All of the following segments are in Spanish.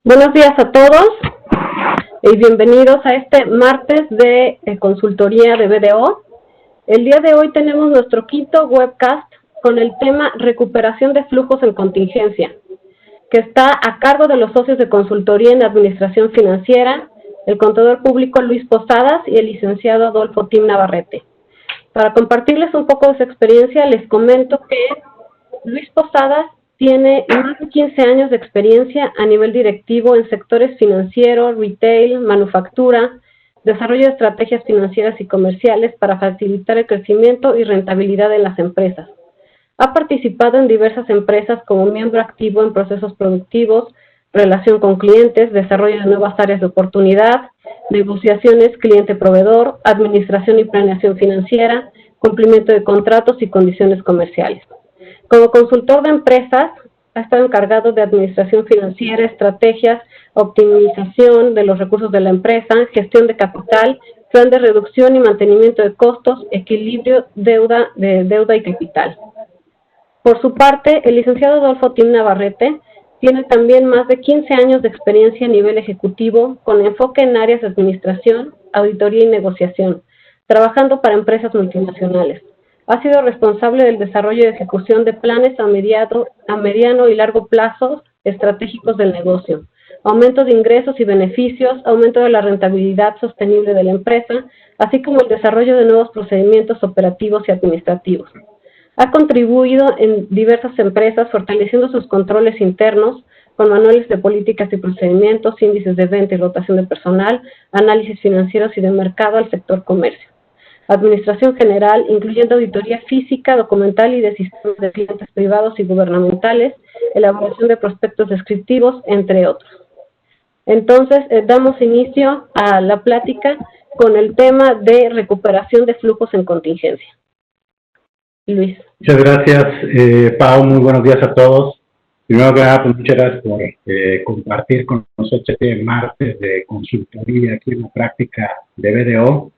Buenos días a todos y bienvenidos a este martes de consultoría de BDO. El día de hoy tenemos nuestro quinto webcast con el tema recuperación de flujos en contingencia, que está a cargo de los socios de consultoría en administración financiera, el contador público Luis Posadas y el licenciado Adolfo Tim Navarrete. Para compartirles un poco de su experiencia, les comento que Luis Posadas tiene más de 15 años de experiencia a nivel directivo en sectores financieros, retail, manufactura, desarrollo de estrategias financieras y comerciales para facilitar el crecimiento y rentabilidad de las empresas. Ha participado en diversas empresas como miembro activo en procesos productivos, relación con clientes, desarrollo de nuevas áreas de oportunidad, negociaciones cliente-proveedor, administración y planeación financiera, cumplimiento de contratos y condiciones comerciales. Como consultor de empresas, ha estado encargado de administración financiera, estrategias, optimización de los recursos de la empresa, gestión de capital, plan de reducción y mantenimiento de costos, equilibrio de deuda y capital. Por su parte, el licenciado Adolfo Tim Navarrete tiene también más de 15 años de experiencia a nivel ejecutivo con enfoque en áreas de administración, auditoría y negociación, trabajando para empresas multinacionales. Ha sido responsable del desarrollo y ejecución de planes a mediano y largo plazo estratégicos del negocio, aumento de ingresos y beneficios, aumento de la rentabilidad sostenible de la empresa, así como el desarrollo de nuevos procedimientos operativos y administrativos. Ha contribuido en diversas empresas fortaleciendo sus controles internos con manuales de políticas y procedimientos, índices de venta y rotación de personal, análisis financieros y de mercado al sector comercio. Administración general, incluyendo auditoría física, documental y de sistemas de clientes privados y gubernamentales, elaboración de prospectos descriptivos, entre otros. Entonces, damos inicio a la plática con el tema de recuperación de flujos en contingencia. Luis. Muchas gracias, Pau. Muy buenos días a todos. Primero que nada, pues muchas gracias por compartir con nosotros este martes de consultoría aquí en la práctica de BDO.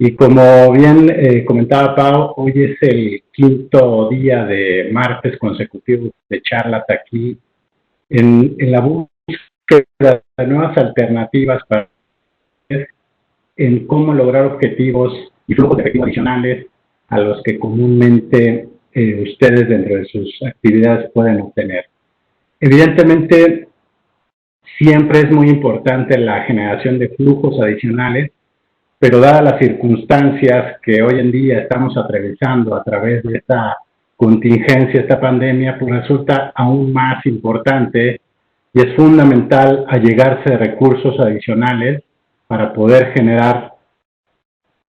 Y como bien comentaba Pau, hoy es el quinto día de martes consecutivos de charlas aquí en la búsqueda de nuevas alternativas para en cómo lograr objetivos y flujos de efectivo adicionales a los que comúnmente ustedes dentro de sus actividades pueden obtener. Evidentemente, siempre es muy importante la generación de flujos adicionales, pero dadas las circunstancias que hoy en día estamos atravesando a través de esta contingencia, esta pandemia, pues resulta aún más importante y es fundamental allegarse de recursos adicionales para poder generar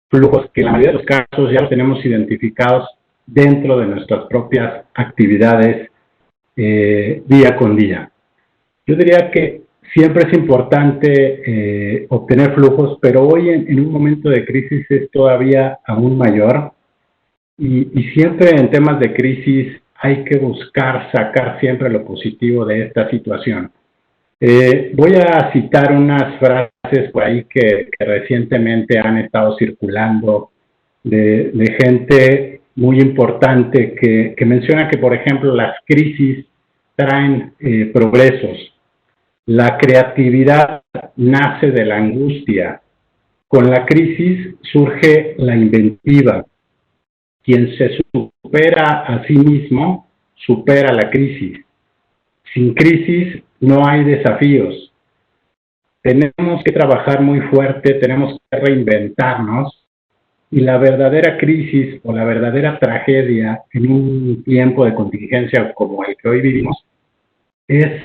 flujos que en la mayoría de los casos ya los tenemos identificados dentro de nuestras propias actividades día con día. Yo diría que siempre es importante obtener flujos, pero hoy en un momento de crisis es todavía aún mayor y siempre en temas de crisis hay que buscar sacar siempre lo positivo de esta situación. Voy a citar unas frases por ahí que recientemente han estado circulando de gente muy importante que menciona que, por ejemplo, las crisis traen progresos. La creatividad nace de la angustia. Con la crisis surge la inventiva. Quien se supera a sí mismo, supera la crisis. Sin crisis no hay desafíos. Tenemos que trabajar muy fuerte, tenemos que reinventarnos y la verdadera crisis o la verdadera tragedia en un tiempo de contingencia como el que hoy vivimos es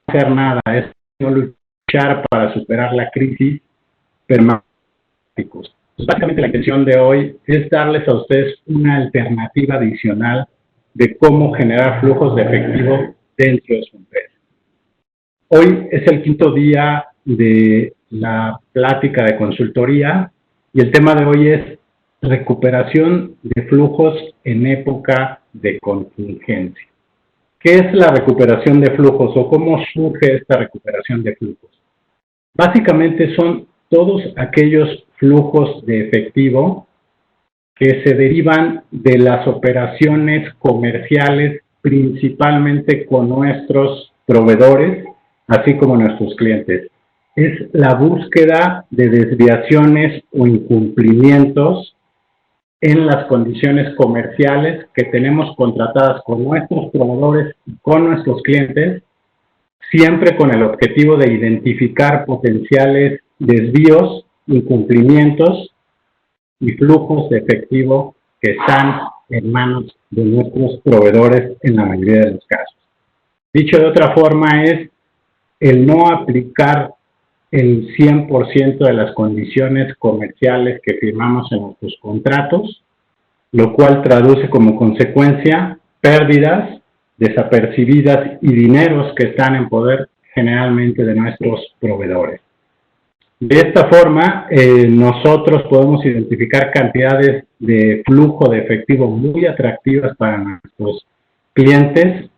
no hacer nada, es no luchar para superar la crisis permanente. Básicamente la intención de hoy es darles a ustedes una alternativa adicional de cómo generar flujos de efectivo dentro de su empresa. Hoy es el quinto día de la plática de consultoría y el tema de hoy es recuperación de flujos en época de contingencia. ¿Qué es la recuperación de flujos o cómo surge esta recuperación de flujos? Básicamente son todos aquellos flujos de efectivo que se derivan de las operaciones comerciales, principalmente con nuestros proveedores así como nuestros clientes. Es la búsqueda de desviaciones o incumplimientos en las condiciones comerciales que tenemos contratadas con nuestros proveedores y con nuestros clientes, siempre con el objetivo de identificar potenciales desvíos, incumplimientos y flujos de efectivo que están en manos de nuestros proveedores en la mayoría de los casos. Dicho de otra forma, es el no aplicar el 100% de las condiciones comerciales que firmamos en nuestros contratos, lo cual traduce como consecuencia pérdidas desapercibidas y dineros que están en poder generalmente de nuestros proveedores. De esta forma, nosotros podemos identificar cantidades de flujo de efectivo muy atractivas para nuestros clientes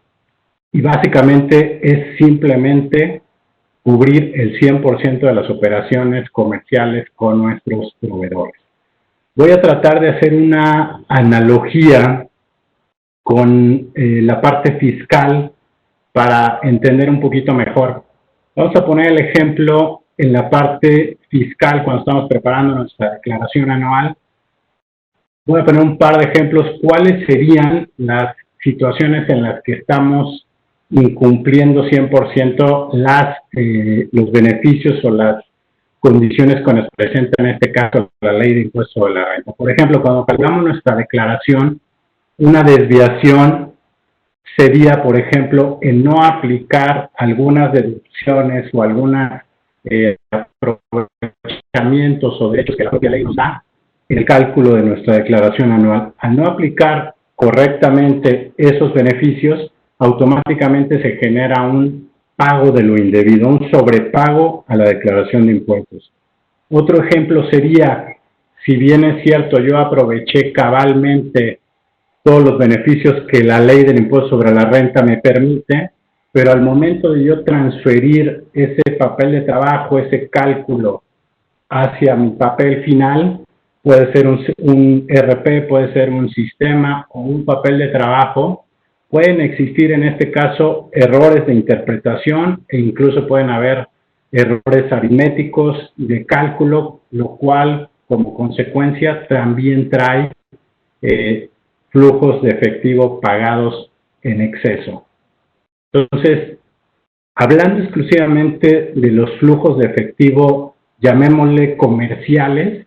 y básicamente es simplemente cubrir el 100% de las operaciones comerciales con nuestros proveedores. Voy a tratar de hacer una analogía con la parte fiscal para entender un poquito mejor. Vamos a poner el ejemplo en la parte fiscal cuando estamos preparando nuestra declaración anual. Voy a poner un par de ejemplos. ¿Cuáles serían las situaciones en las que estamos incumpliendo 100% los beneficios o las condiciones que nos presenta en este caso la ley de impuesto de la renta? Por ejemplo, cuando calculamos nuestra declaración, una desviación sería, por ejemplo, el no aplicar algunas deducciones o algunos aprovechamientos o derechos que la propia ley nos da en el cálculo de nuestra declaración anual. Al no aplicar correctamente esos beneficios, automáticamente se genera un pago de lo indebido, un sobrepago a la declaración de impuestos. Otro ejemplo sería, si bien es cierto, yo aproveché cabalmente todos los beneficios que la ley del impuesto sobre la renta me permite, pero al momento de yo transferir ese papel de trabajo, ese cálculo hacia mi papel final, puede ser un RP, puede ser un sistema o un papel de trabajo, pueden existir en este caso errores de interpretación e incluso pueden haber errores aritméticos de cálculo, lo cual como consecuencia también trae flujos de efectivo pagados en exceso. Entonces, hablando exclusivamente de los flujos de efectivo, llamémosle comerciales,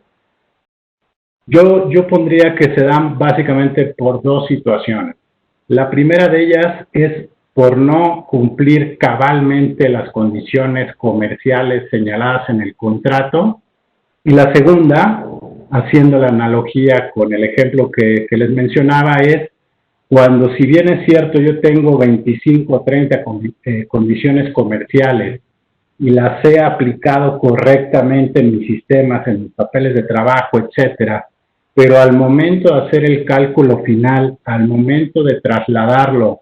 yo pondría que se dan básicamente por dos situaciones. La primera de ellas es por no cumplir cabalmente las condiciones comerciales señaladas en el contrato. Y la segunda, haciendo la analogía con el ejemplo que les mencionaba, es cuando, si bien es cierto, yo tengo 25 o 30 condiciones comerciales y las he aplicado correctamente en mis sistemas, en mis papeles de trabajo, etcétera, pero al momento de hacer el cálculo final, al momento de trasladarlo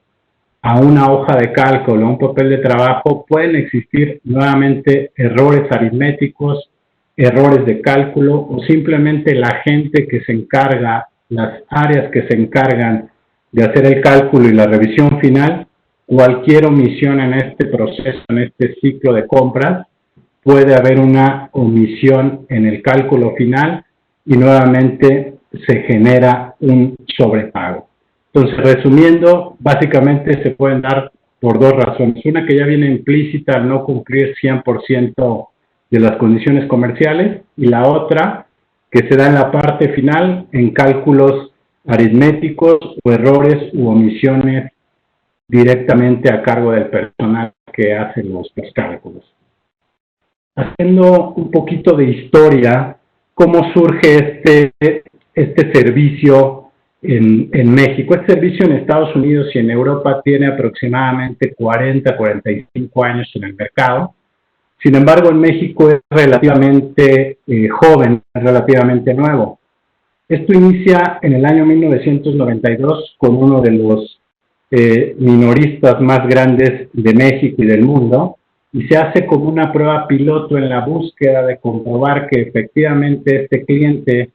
a una hoja de cálculo, a un papel de trabajo, pueden existir nuevamente errores aritméticos, errores de cálculo o simplemente la gente que se encarga, las áreas que se encargan de hacer el cálculo y la revisión final, cualquier omisión en este proceso, en este ciclo de compras, puede haber una omisión en el cálculo final y nuevamente se genera un sobrepago. Entonces, resumiendo, básicamente se pueden dar por dos razones. Una que ya viene implícita al no cumplir 100% de las condiciones comerciales y la otra que se da en la parte final en cálculos aritméticos o errores u omisiones directamente a cargo del personal que hace los cálculos. Haciendo un poquito de historia, ¿cómo surge este servicio en México? Este servicio en Estados Unidos y en Europa tiene aproximadamente 45 años en el mercado. Sin embargo, en México es relativamente joven, es relativamente nuevo. Esto inicia en el año 1992 con uno de los minoristas más grandes de México y del mundo, y se hace como una prueba piloto en la búsqueda de comprobar que efectivamente este cliente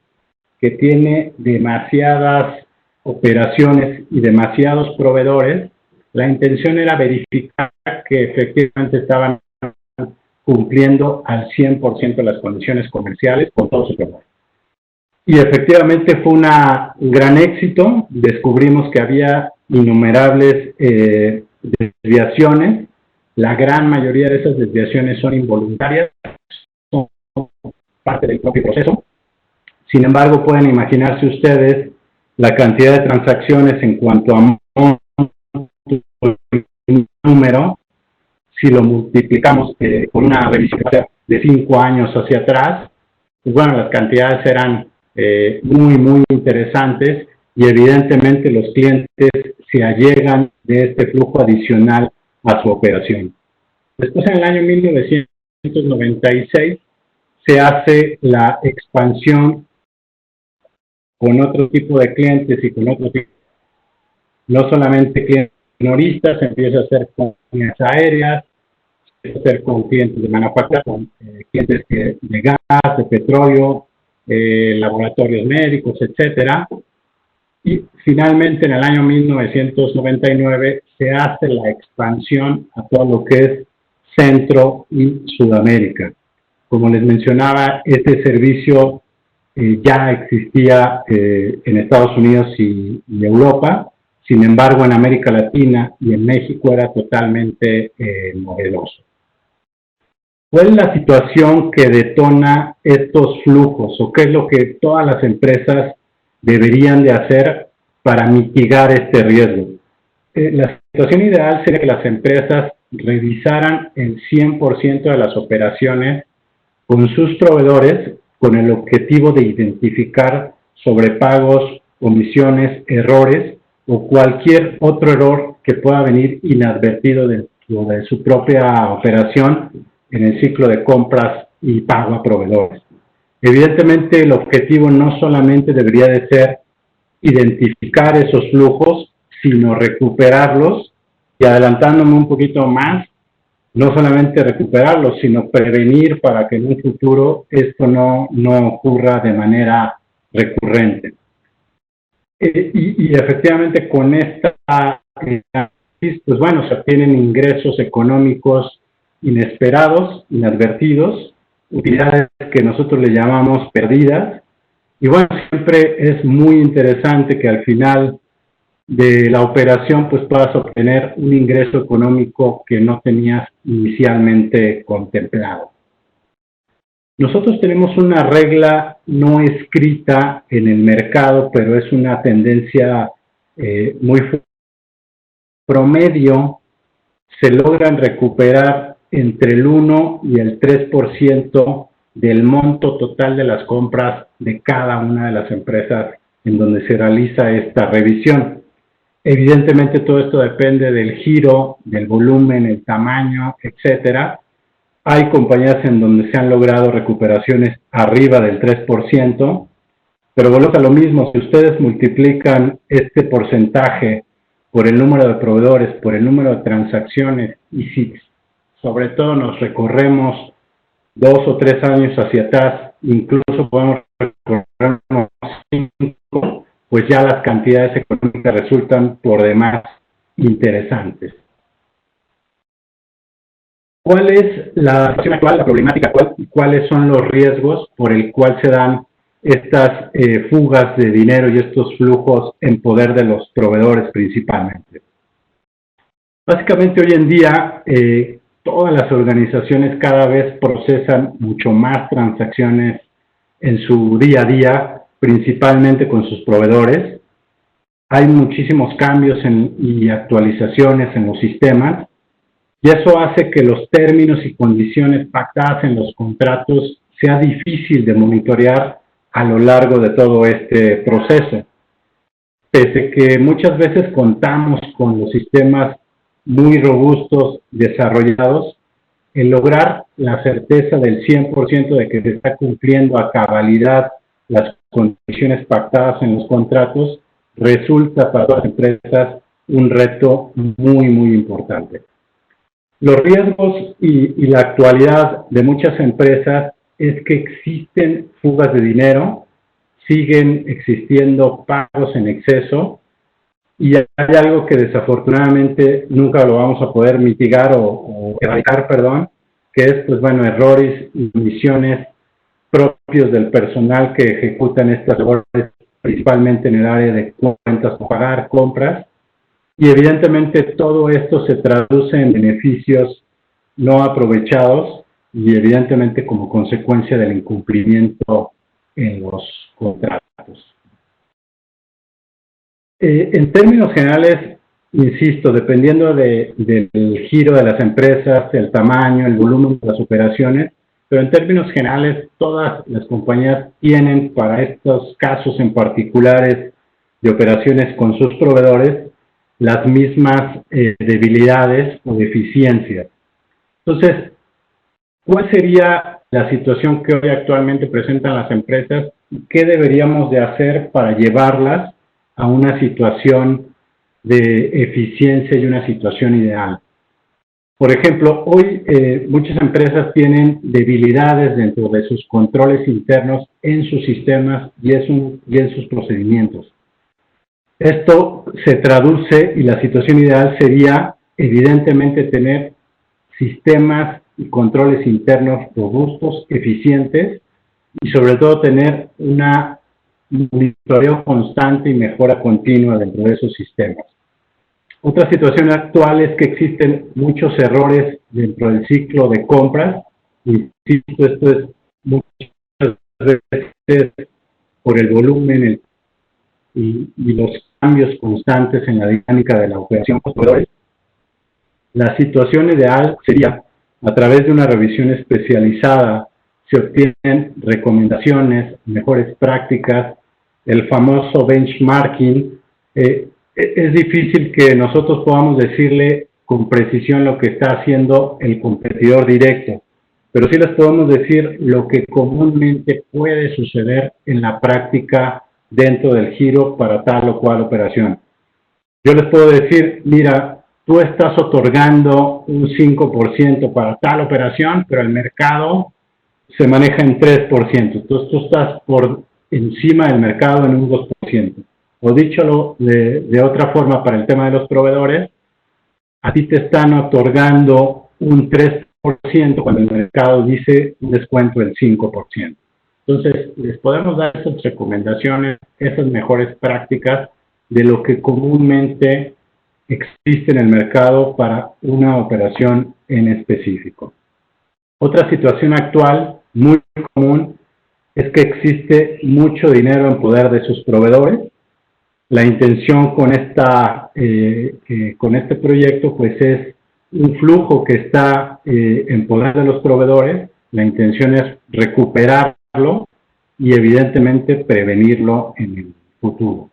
que tiene demasiadas operaciones y demasiados proveedores, la intención era verificar que efectivamente estaban cumpliendo al 100% las condiciones comerciales con todo su proveedor. Y efectivamente fue un gran éxito. Descubrimos que había innumerables desviaciones. La gran mayoría de esas desviaciones son involuntarias, son parte del propio proceso. Sin embargo, pueden imaginarse ustedes la cantidad de transacciones en cuanto a número, si lo multiplicamos por una revisión de 5 años hacia atrás, pues bueno, las cantidades eran muy interesantes y evidentemente los clientes se allegan de este flujo adicional a su operación. Después, en el año 1996, se hace la expansión con otro tipo de clientes y con otro tipo, no solamente clientes minoristas, se empieza a hacer con líneas aéreas, se empieza a hacer con clientes de manufactura, con clientes de gas, de petróleo, laboratorios médicos, etcétera. Y finalmente, en el año 1999, se hace la expansión a todo lo que es Centro y Sudamérica. Como les mencionaba, este servicio ya existía en Estados Unidos y Europa. Sin embargo, en América Latina y en México era totalmente novedoso. ¿Cuál es la situación que detona estos flujos o qué es lo que todas las empresas deberían de hacer para mitigar este riesgo? La situación ideal sería que las empresas revisaran el 100% de las operaciones con sus proveedores con el objetivo de identificar sobrepagos, omisiones, errores o cualquier otro error que pueda venir inadvertido dentro de su propia operación en el ciclo de compras y pago a proveedores. Evidentemente, el objetivo no solamente debería de ser identificar esos flujos, sino recuperarlos y adelantándome un poquito más, no solamente recuperarlos, sino prevenir para que en un futuro esto no ocurra de manera recurrente. Y efectivamente con esta, pues bueno, se obtienen ingresos económicos inesperados, inadvertidos, utilidades que nosotros le llamamos perdidas. Y bueno, siempre es muy interesante que al final de la operación pues puedas obtener un ingreso económico que no tenías inicialmente contemplado. Nosotros tenemos una regla no escrita en el mercado, pero es una tendencia muy promedio. Se logran recuperar entre el 1 y el 3% del monto total de las compras de cada una de las empresas en donde se realiza esta revisión. Evidentemente todo esto depende del giro, del volumen, el tamaño, etcétera. Hay compañías en donde se han logrado recuperaciones arriba del 3%, pero volvemos a lo mismo, si ustedes multiplican este porcentaje por el número de proveedores, por el número de transacciones y si sobre todo nos recorremos 2 o 3 años hacia atrás, incluso podemos recorrernos 5, pues ya las cantidades económicas resultan por demás interesantes. ¿Cuál es la situación actual, la problemática actual y cuáles son los riesgos por el cual se dan estas fugas de dinero y estos flujos en poder de los proveedores principalmente? Básicamente hoy en día todas las organizaciones cada vez procesan mucho más transacciones en su día a día, principalmente con sus proveedores. Hay muchísimos cambios y actualizaciones en los sistemas. Y eso hace que los términos y condiciones pactadas en los contratos sea difícil de monitorear a lo largo de todo este proceso. Pese que muchas veces contamos con los sistemas muy robustos, desarrollados, el lograr la certeza del 100% de que se está cumpliendo a cabalidad las condiciones pactadas en los contratos resulta para las empresas un reto muy importante. Los riesgos y la actualidad de muchas empresas es que existen fugas de dinero, siguen existiendo pagos en exceso y hay algo que desafortunadamente nunca lo vamos a poder mitigar o erradicar, perdón, que es, pues bueno, errores y omisiones propios del personal que ejecutan estas labores, principalmente en el área de cuentas por pagar, compras, y evidentemente todo esto se traduce en beneficios no aprovechados y evidentemente como consecuencia del incumplimiento en los contratos. En términos generales, insisto, dependiendo del giro de las empresas, el tamaño, el volumen de las operaciones, pero en términos generales, todas las compañías tienen para estos casos en particulares de operaciones con sus proveedores las mismas debilidades o deficiencias. Entonces, ¿cuál sería la situación que hoy actualmente presentan las empresas y qué deberíamos de hacer para llevarlas a una situación de eficiencia y una situación ideal? Por ejemplo, hoy muchas empresas tienen debilidades dentro de sus controles internos en sus sistemas y en sus procedimientos. Esto se traduce y la situación ideal sería evidentemente tener sistemas y controles internos robustos, eficientes y sobre todo tener una monitoreo constante y mejora continua dentro de esos sistemas. Otra situación actual es que existen muchos errores dentro del ciclo de compras. Insisto, esto es muchas veces por el volumen y los cambios constantes en la dinámica de la operación con proveedores. La situación ideal sería, a través de una revisión especializada, se obtienen recomendaciones, mejores prácticas, el famoso benchmarking. Es difícil que nosotros podamos decirle con precisión lo que está haciendo el competidor directo, pero sí les podemos decir lo que comúnmente puede suceder en la práctica dentro del giro para tal o cual operación. Yo les puedo decir, mira, tú estás otorgando un 5% para tal operación, pero el mercado se maneja en 3%. Entonces tú estás por encima del mercado en un 2%. O dicho de otra forma, para el tema de los proveedores, a ti te están otorgando un 3% cuando el mercado dice un descuento del 5%. Entonces, les podemos dar esas recomendaciones, esas mejores prácticas de lo que comúnmente existe en el mercado para una operación en específico. Otra situación actual muy común es que existe mucho dinero en poder de sus proveedores. La intención con este proyecto pues es un flujo que está en poder de los proveedores. La intención es recuperarlo y evidentemente prevenirlo en el futuro.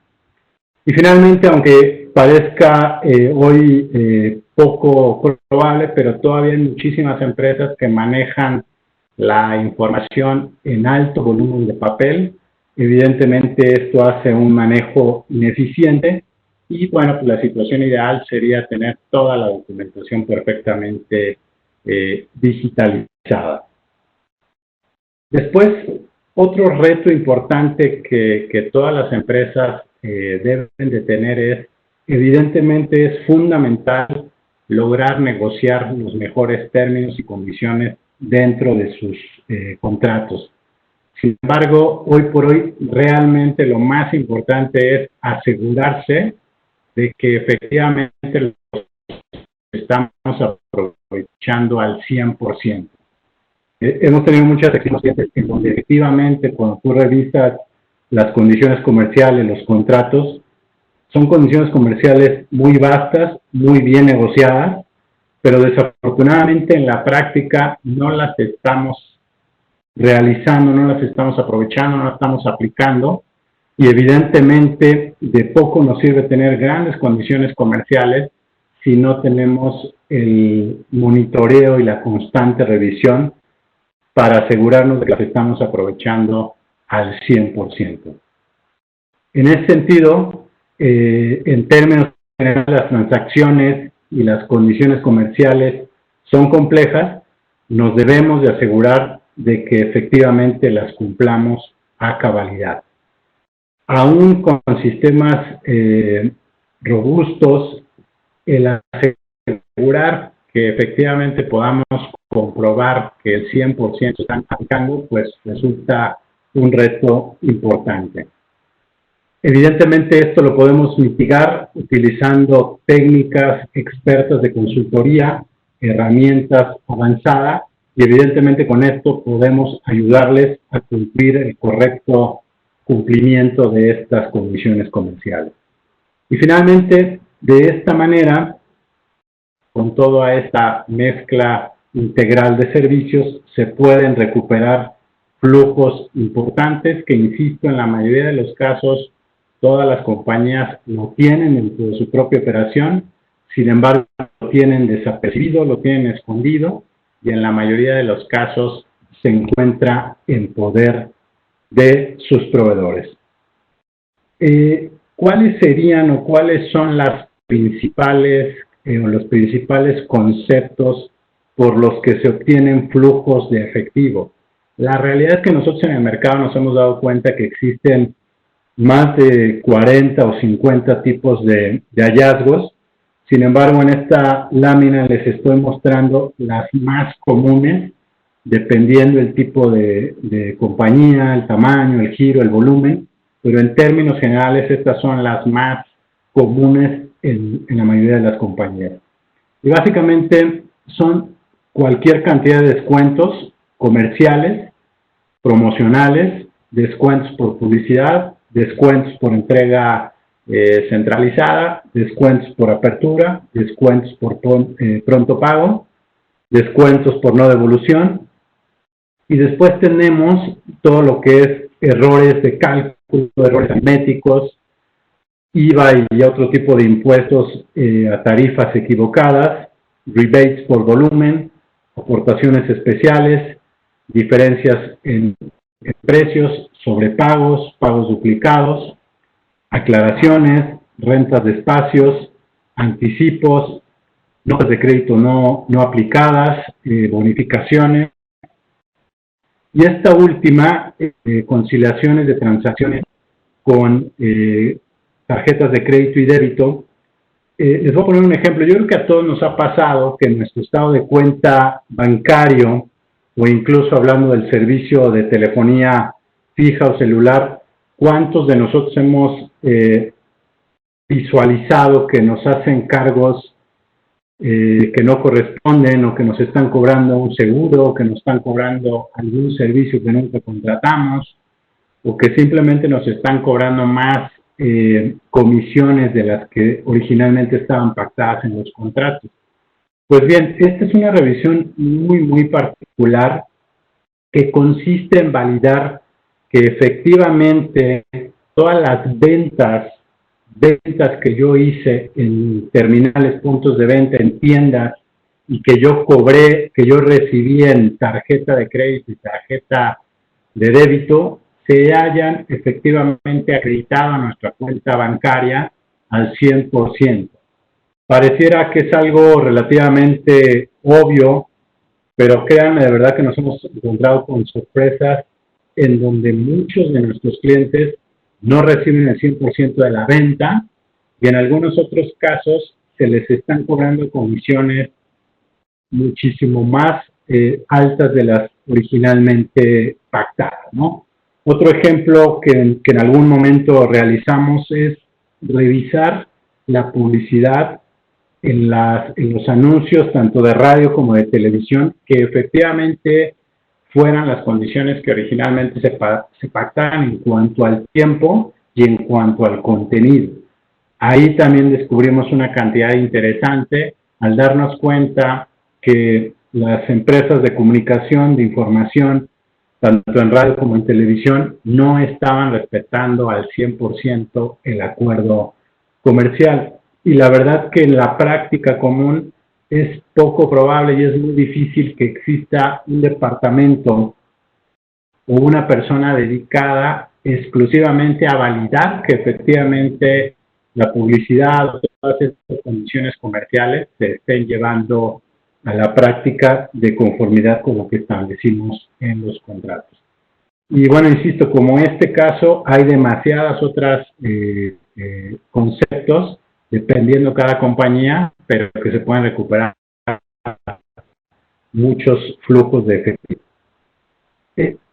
Y finalmente, aunque parezca hoy poco probable, pero todavía hay muchísimas empresas que manejan la información en alto volumen de papel. Evidentemente esto hace un manejo ineficiente y bueno, pues la situación ideal sería tener toda la documentación perfectamente digitalizada. Después, otro reto importante que todas las empresas deben de tener es, evidentemente es fundamental lograr negociar los mejores términos y condiciones dentro de sus contratos. Sin embargo, hoy por hoy, realmente lo más importante es asegurarse de que efectivamente lo estamos aprovechando al 100%. Hemos tenido muchas experiencias en donde efectivamente cuando tú revisas las condiciones comerciales, los contratos, son condiciones comerciales muy vastas, muy bien negociadas, pero desafortunadamente en la práctica no las estamos realizando, no las estamos aprovechando, no las estamos aplicando y evidentemente de poco nos sirve tener grandes condiciones comerciales si no tenemos el monitoreo y la constante revisión para asegurarnos de que las estamos aprovechando al 100%. En ese sentido, en términos generales, las transacciones y las condiciones comerciales son complejas, nos debemos de asegurar de que efectivamente las cumplamos a cabalidad. Aún con sistemas robustos, el asegurar que efectivamente podamos comprobar que el 100% están aplicando, pues resulta un reto importante. Evidentemente esto lo podemos mitigar utilizando técnicas expertas de consultoría, herramientas avanzadas, y evidentemente con esto podemos ayudarles a cumplir el correcto cumplimiento de estas condiciones comerciales. Y finalmente, de esta manera, con toda esta mezcla integral de servicios, se pueden recuperar flujos importantes que, insisto, en la mayoría de los casos todas las compañías lo tienen dentro de su propia operación, sin embargo lo tienen desapercibido, lo tienen escondido, y en la mayoría de los casos se encuentra en poder de sus proveedores. ¿Cuáles serían o cuáles son las principales o los principales conceptos por los que se obtienen flujos de efectivo? La realidad es que nosotros en el mercado nos hemos dado cuenta que existen más de 40 o 50 tipos de hallazgos. Sin embargo, en esta lámina les estoy mostrando las más comunes, dependiendo del tipo de compañía, el tamaño, el giro, el volumen, pero en términos generales estas son las más comunes en la mayoría de las compañías. Y básicamente son cualquier cantidad de descuentos comerciales, promocionales, descuentos por publicidad, descuentos por entrega centralizada, descuentos por apertura, descuentos por pronto pago, descuentos por no devolución, y después tenemos todo lo que es errores de cálculo, errores aritméticos, IVA y otro tipo de impuestos a tarifas equivocadas, rebates por volumen, aportaciones especiales, diferencias en precios, sobrepagos, pagos duplicados, aclaraciones, rentas de espacios, anticipos, notas de crédito no aplicadas, bonificaciones. Y esta última, conciliaciones de transacciones con tarjetas de crédito y débito. Les voy a poner un ejemplo. Yo creo que a todos nos ha pasado que en nuestro estado de cuenta bancario, o incluso hablando del servicio de telefonía fija o celular, ¿cuántos de nosotros hemos visualizado que nos hacen cargos que no corresponden, o que nos están cobrando un seguro, o que nos están cobrando algún servicio que nunca contratamos, o que simplemente nos están cobrando más comisiones de las que originalmente estaban pactadas en los contratos? Pues bien, esta es una revisión muy particular que consiste en validar que efectivamente todas las ventas que yo hice en terminales, puntos de venta, en tiendas, y que yo cobré, que yo recibí en tarjeta de crédito y tarjeta de débito, se hayan efectivamente acreditado a nuestra cuenta bancaria al 100%. Pareciera que es algo relativamente obvio, pero créanme, de verdad que nos hemos encontrado con sorpresas en donde muchos de nuestros clientes no reciben el 100% de la venta, y en algunos otros casos se les están cobrando comisiones muchísimo más altas de las originalmente pactadas, ¿no? Otro ejemplo que en algún momento realizamos es revisar la publicidad en los anuncios tanto de radio como de televisión, que efectivamente fueran las condiciones que originalmente se pactaran en cuanto al tiempo y en cuanto al contenido. Ahí también descubrimos una cantidad interesante al darnos cuenta que las empresas de comunicación, de información, tanto en radio como en televisión, no estaban respetando al 100% el acuerdo comercial. Y la verdad que en la práctica común es poco probable y es muy difícil que exista un departamento o una persona dedicada exclusivamente a validar que efectivamente la publicidad o todas estas condiciones comerciales se estén llevando a la práctica de conformidad con lo que establecimos en los contratos. Y bueno, insisto, como en este caso hay demasiadas otras conceptos, dependiendo cada compañía, pero que se pueden recuperar muchos flujos de efectivo.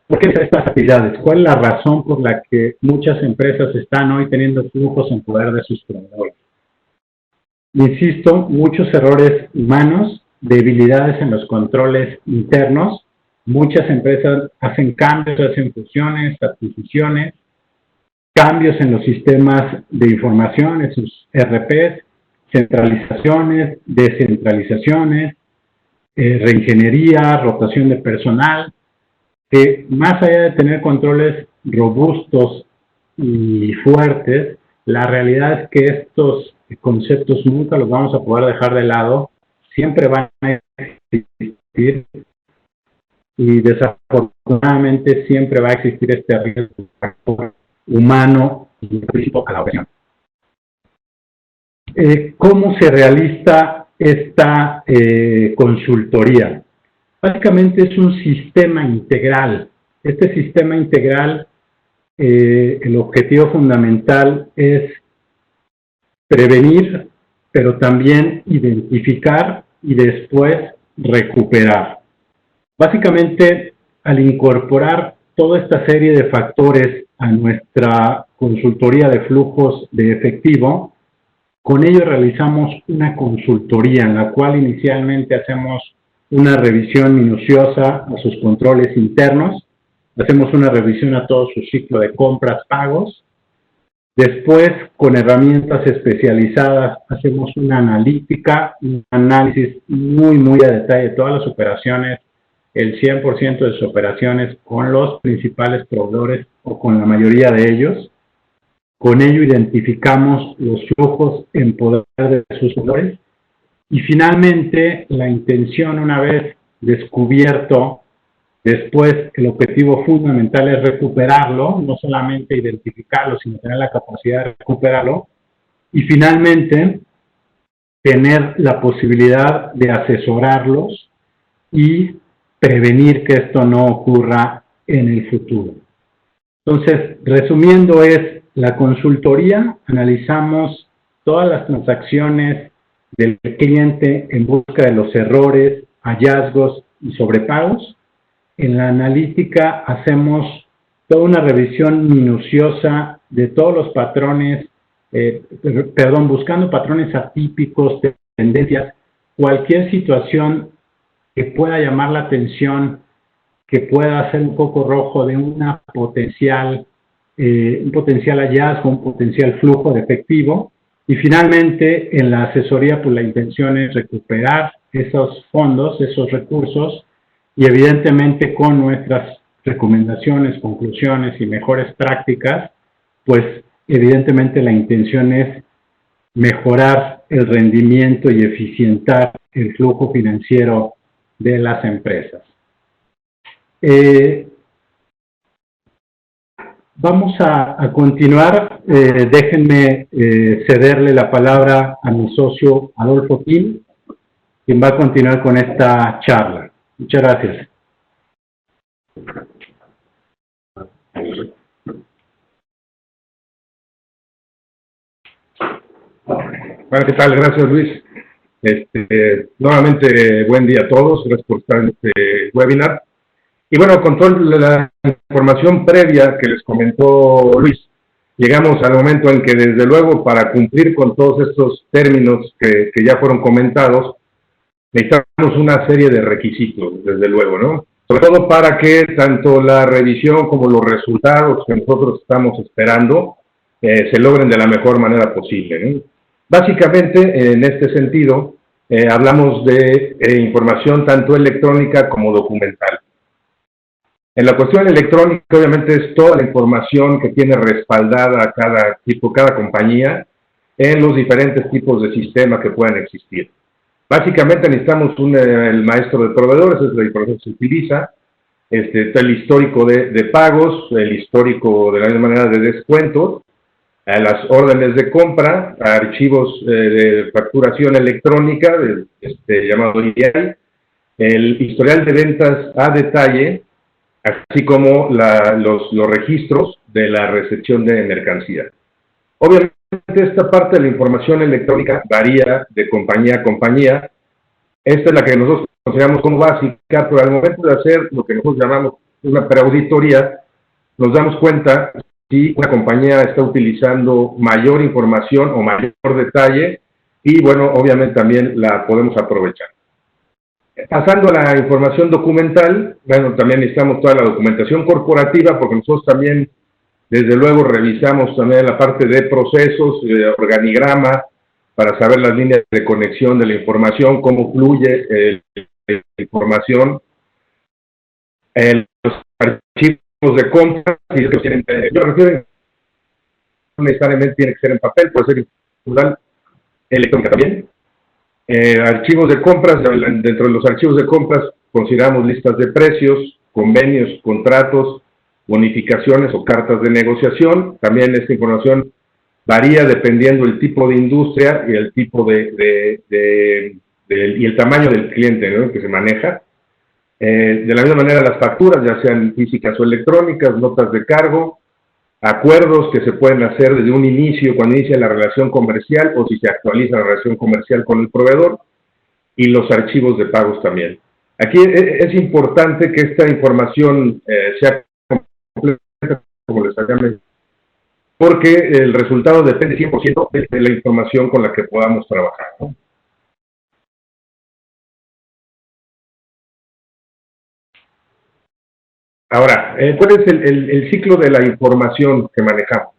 ¿Por qué estas actividades? ¿Cuál es la razón por la que muchas empresas están hoy teniendo flujos en poder de sus proveedores? Insisto, muchos errores humanos, debilidades en los controles internos. Muchas empresas hacen cambios, hacen fusiones, adquisiciones, cambios en los sistemas de información, en sus ERPs, centralizaciones, descentralizaciones, reingeniería, rotación de personal, que más allá de tener controles robustos y fuertes, la realidad es que estos conceptos nunca los vamos a poder dejar de lado, siempre van a existir y desafortunadamente siempre va a existir este riesgo humano y principio a la operación. ¿Cómo se realiza esta consultoría? Básicamente es un sistema integral. Este sistema integral, el objetivo fundamental es prevenir, pero también identificar y después recuperar. Básicamente, al incorporar toda esta serie de factores a nuestra consultoría de flujos de efectivo, con ello realizamos una consultoría en la cual inicialmente hacemos una revisión minuciosa a sus controles internos, hacemos una revisión a todo su ciclo de compras, pagos. Después, con herramientas especializadas, hacemos una analítica, un análisis muy a detalle de todas las operaciones, el 100% de sus operaciones con los principales proveedores o con la mayoría de ellos. Con ello identificamos los flujos en poder de sus proveedores. Y finalmente, la intención, una vez descubierto, después el objetivo fundamental es recuperarlo, no solamente identificarlo, sino tener la capacidad de recuperarlo. Y finalmente, tener la posibilidad de asesorarlos y prevenir que esto no ocurra en el futuro. Entonces, resumiendo, es la consultoría, analizamos todas las transacciones del cliente en busca de los errores, hallazgos y sobrepagos. En la analítica hacemos toda una revisión minuciosa de todos los patrones, buscando patrones atípicos, tendencias, cualquier situación que pueda llamar la atención, que pueda ser un foco rojo de un potencial hallazgo, un potencial flujo de efectivo. Y finalmente, en la asesoría, pues la intención es recuperar esos fondos, esos recursos, y evidentemente con nuestras recomendaciones, conclusiones y mejores prácticas, pues evidentemente la intención es mejorar el rendimiento y eficientar el flujo financiero de las empresas. Vamos a continuar. Déjenme cederle la palabra a mi socio Adolfo Kim, quien va a continuar con esta charla. Muchas gracias. Bueno, ¿qué tal? Gracias, Luis. Nuevamente, buen día a todos. Gracias por estar en este webinar. Y bueno, con toda la información previa que les comentó Luis, llegamos al momento en que, desde luego, para cumplir con todos estos términos que ya fueron comentados, necesitamos una serie de requisitos, desde luego, ¿no? Sobre todo para que tanto la revisión como los resultados que nosotros estamos esperando se logren de la mejor manera posible, ¿no? Básicamente, en este sentido, hablamos de información tanto electrónica como documental. En la cuestión electrónica, obviamente, es toda la información que tiene respaldada cada compañía en los diferentes tipos de sistemas que puedan existir. Básicamente necesitamos el maestro de proveedores, es la información que se utiliza, el histórico de pagos, el histórico de la misma manera de descuentos, las órdenes de compra, archivos de facturación electrónica, llamado IDI, el historial de ventas a detalle, así como los registros de la recepción de mercancía. Obviamente, esta parte de la información electrónica varía de compañía a compañía. Esta es la que nosotros consideramos como básica, pero al momento de hacer lo que nosotros llamamos una preauditoría, nos damos cuenta si una compañía está utilizando mayor información o mayor detalle y, bueno, obviamente también la podemos aprovechar. Pasando a la información documental, bueno, también necesitamos toda la documentación corporativa porque nosotros también, desde luego, revisamos también la parte de procesos, organigrama, para saber las líneas de conexión de la información, cómo fluye la información, los archivos de compra, si es que tienen, yo refiero, no necesariamente tiene que ser en papel, puede ser en electrónica también. Archivos de compras, dentro de los archivos de compras consideramos listas de precios, convenios, contratos, bonificaciones o cartas de negociación. También esta información varía dependiendo del tipo de industria y el tipo y el tamaño del cliente, ¿no?, que se maneja. De la misma manera las facturas, ya sean físicas o electrónicas, notas de cargo, acuerdos que se pueden hacer desde un inicio, cuando inicia la relación comercial o si se actualiza la relación comercial con el proveedor, y los archivos de pagos también. Aquí es importante que esta información sea completa, como les había mencionado, porque el resultado depende 100% de la información con la que podamos trabajar, ¿no? Ahora, ¿cuál es el ciclo de la información que manejamos?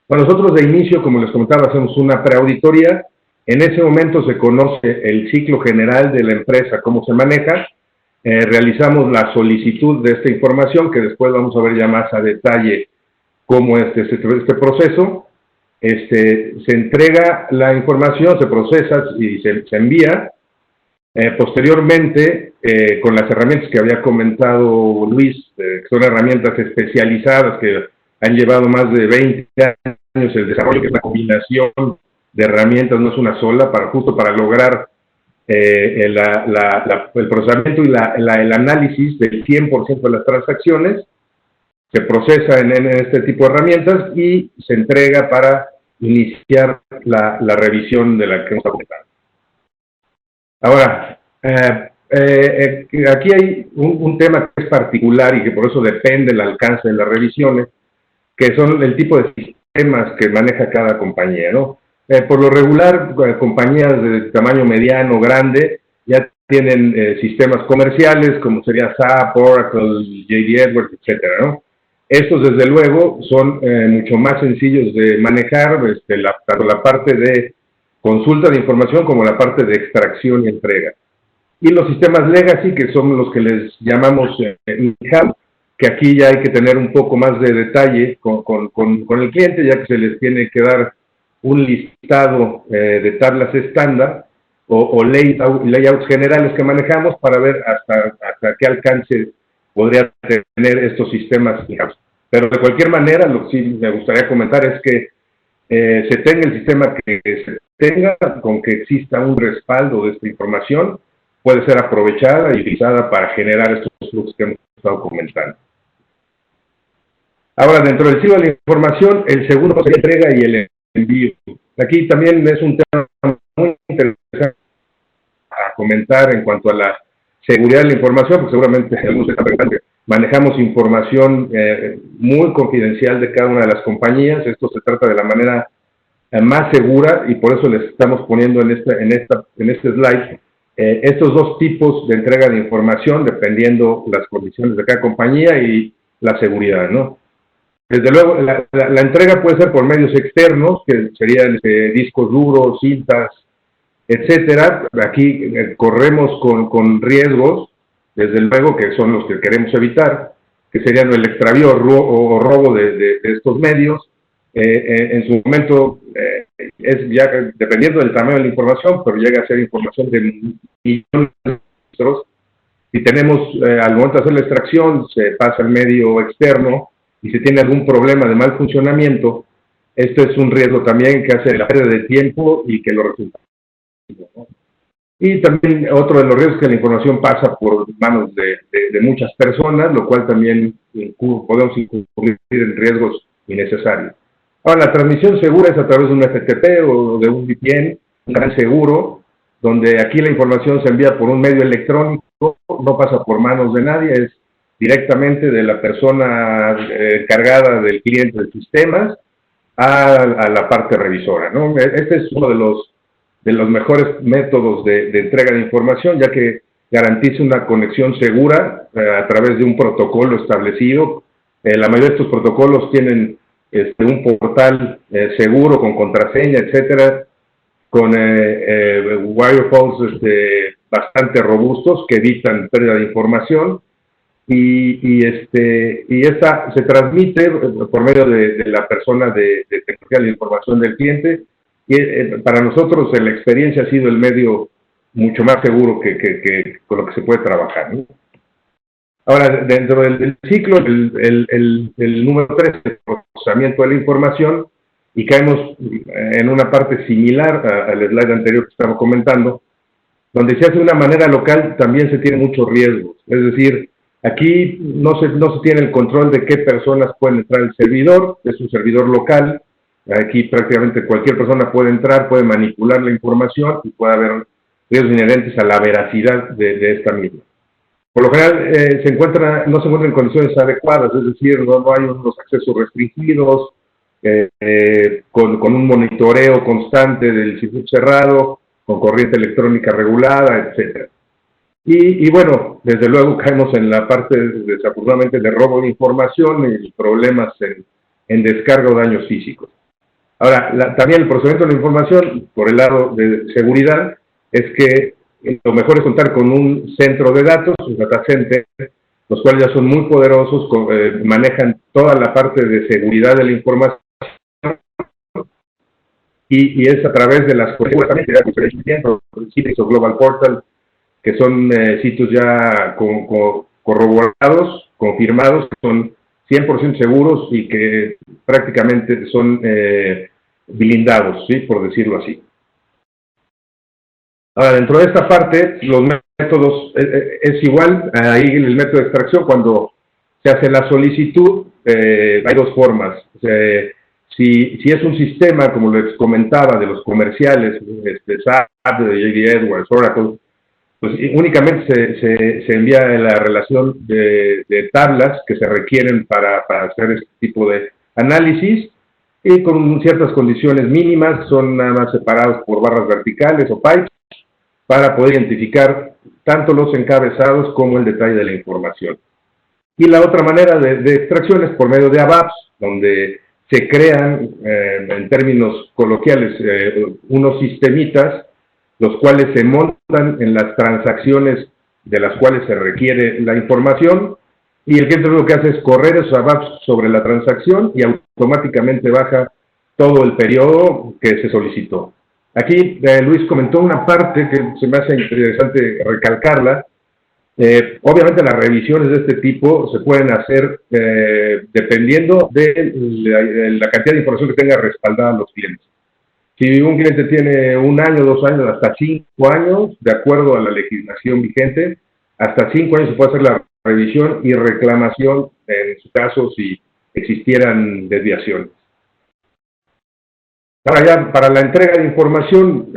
Bueno, nosotros de inicio, como les comentaba, hacemos una preauditoría. En ese momento se conoce el ciclo general de la empresa, cómo se maneja. Realizamos la solicitud de esta información, que después vamos a ver ya más a detalle cómo es este proceso. Se entrega la información, se procesa y se envía. Posteriormente, con las herramientas que había comentado Luis, que son herramientas especializadas que han llevado más de 20 años el desarrollo, que es una combinación de herramientas, no es una sola, justo para lograr el procesamiento y el análisis del 100% de las transacciones. Se procesa en este tipo de herramientas y se entrega para iniciar la revisión de la que hemos comentado. Ahora, aquí hay un tema que es particular y que por eso depende del alcance de las revisiones, que son el tipo de sistemas que maneja cada compañía, ¿no? Por lo regular, compañías de tamaño mediano, grande, ya tienen sistemas comerciales como sería SAP, Oracle, JD Edwards, etcétera, ¿no? Estos, desde luego, son mucho más sencillos de manejar, tanto la parte de consulta de información como la parte de extracción y entrega. Y los sistemas legacy, que son los que les llamamos in-house, que aquí ya hay que tener un poco más de detalle con el cliente, ya que se les tiene que dar un listado de tablas estándar o layouts generales que manejamos para ver hasta qué alcance podría tener estos sistemas in-house. Pero de cualquier manera, lo que sí me gustaría comentar es que se tenga el sistema que se tenga, con que exista un respaldo de esta información, puede ser aprovechada y utilizada para generar estos flujos que hemos estado comentando. Ahora, dentro del ciclo de la información, el segundo paso es la entrega y el envío. Aquí también es un tema muy interesante a comentar en cuanto a la seguridad de la información, porque seguramente algunos están preguntando. Manejamos información muy confidencial de cada una de las compañías. Esto se trata de la manera más segura y por eso les estamos poniendo en este slide estos dos tipos de entrega de información dependiendo las condiciones de cada compañía y la seguridad, ¿no? Desde luego, la entrega puede ser por medios externos, que serían discos duros, cintas, etcétera. Aquí corremos con riesgos, desde luego, que son los que queremos evitar, que serían el extravío o robo de estos medios. En su momento es ya dependiendo del tamaño de la información, pero llega a ser información de millones de registros. Si tenemos, al momento de hacer la extracción, se pasa al medio externo y si tiene algún problema de mal funcionamiento, esto es un riesgo también que hace la pérdida de tiempo y que lo resulta. Y también otro de los riesgos es que la información pasa por manos de muchas personas, lo cual también podemos incurrir en riesgos innecesarios. Ahora, la transmisión segura es a través de un FTP o de un VPN, un canal seguro, donde aquí la información se envía por un medio electrónico, no pasa por manos de nadie, es directamente de la persona encargada del cliente de sistemas a la parte revisora, ¿no? Este es uno de los mejores métodos de entrega de información, ya que garantiza una conexión segura a través de un protocolo establecido. La mayoría de estos protocolos tienen un portal seguro con contraseña, etcétera, con wireframes bastante robustos que evitan pérdida de información, y esta se transmite por medio de la persona de tecnología de información del cliente, y para nosotros la experiencia ha sido el medio mucho más seguro que con lo que se puede trabajar, ¿no? Ahora, dentro del ciclo, el número 3 es el procesamiento de la información, y caemos en una parte similar al slide anterior que estamos comentando, donde se hace de una manera local también se tiene muchos riesgos. Es decir, aquí no se tiene el control de qué personas pueden entrar al servidor, es un servidor local. Aquí prácticamente cualquier persona puede entrar, puede manipular la información y puede haber riesgos inherentes a la veracidad de esta misma. Por lo general no se encuentra en condiciones adecuadas, es decir, no hay unos accesos restringidos, con un monitoreo constante del circuito cerrado, con corriente electrónica regulada, etc. Y bueno, desde luego caemos en la parte, desafortunadamente, de robo de información y problemas en descarga o daños físicos. Ahora, también el procesamiento de la información, por el lado de seguridad, es que lo mejor es contar con un centro de datos, un data center, los cuales ya son muy poderosos, manejan toda la parte de seguridad de la información, y es a través de las Citrix o Global Portal, que son sitios ya corroborados, confirmados, que son 100% seguros y que prácticamente son blindados, ¿sí?, por decirlo así. Ahora, dentro de esta parte, los métodos es igual, ahí el método de extracción, cuando se hace la solicitud, hay dos formas. Si es un sistema, como les comentaba, de los comerciales, SAP, de J.D. Edwards, Oracle, pues únicamente se envía la relación de tablas que se requieren para hacer este tipo de análisis, y con ciertas condiciones mínimas, son nada más separados por barras verticales o pipes, para poder identificar tanto los encabezados como el detalle de la información. Y la otra manera de extracción es por medio de ABAPs, donde se crean, en términos coloquiales, unos sistemitas, los cuales se montan en las transacciones de las cuales se requiere la información, y el cliente lo que hace es correr esos ABAPs sobre la transacción y automáticamente baja todo el periodo que se solicitó. Aquí Luis comentó una parte que se me hace interesante recalcarla. Obviamente las revisiones de este tipo se pueden hacer dependiendo de la cantidad de información que tenga respaldada a los clientes. Si un cliente tiene 1 año, 2 años, hasta 5 años, de acuerdo a la legislación vigente, hasta 5 años se puede hacer la revisión y reclamación en su caso si existieran desviaciones. Ahora ya para la entrega de información,